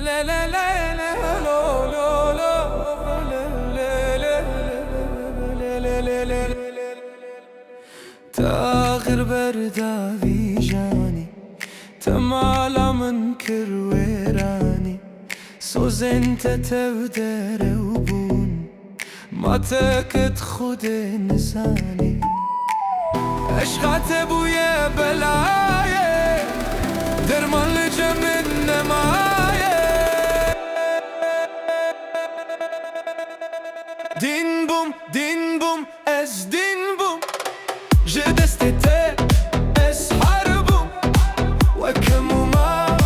لا لا لا لا لا لا لا لا لا تاخر بردا في جاني تمالا منكر ويراني سوز انت تبدر وبون ما تكت خود نساني عشقات ابويا بلايا درمان لجمن نمايا دين بوم از دين بوم جدستي از حربوم وكمو ما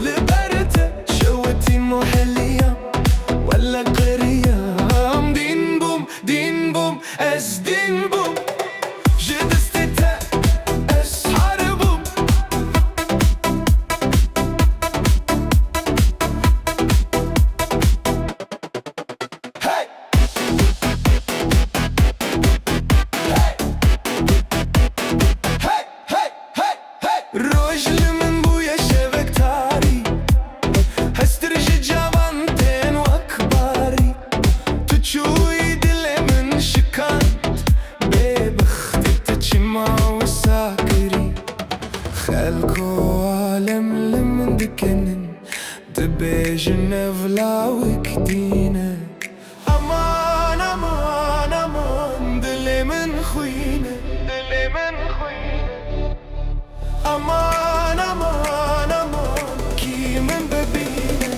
لبرت شوتي محلية ولا قرية دين بوم از دين بوم روجل من بويا شبك تاري هسترجي جوانتين واكباري تشوي دلي من شكانت ببختي تتشمع وساكري خلكو عالم لمن دكنن دبيجن افلا وكدينة امان امان امان دلي من خوينة امان امان امان كي من ببينة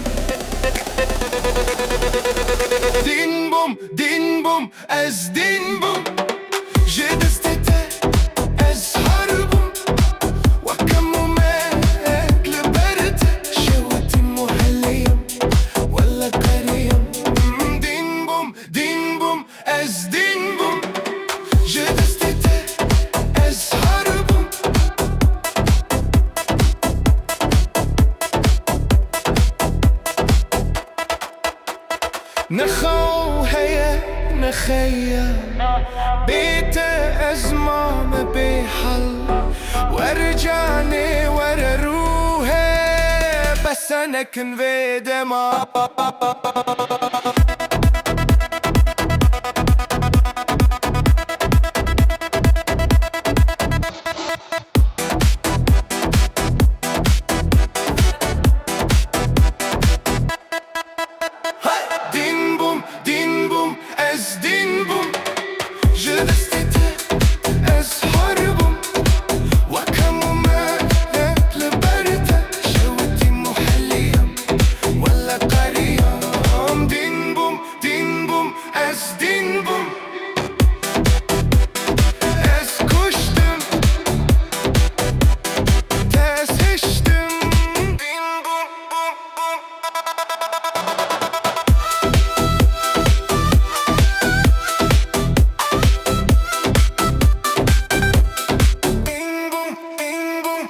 دين بوم از دين بوم جدستي از حربوم وكمو مات لبرت شوتي محلية ولا قرية دين بوم از دين بوم جدستي از حربوم نخو هيا نخيا بيت أزمام بحل وارجعني ورا روحي بس أنا كن في دماغ دين بوم از دين بوم جلستي از حربوم وكمو مات لبرت شوتي محلية ولا قرية دين بوم از دين بوم از كشتم تاس هشتم دين بوم Bing boom, bing boom,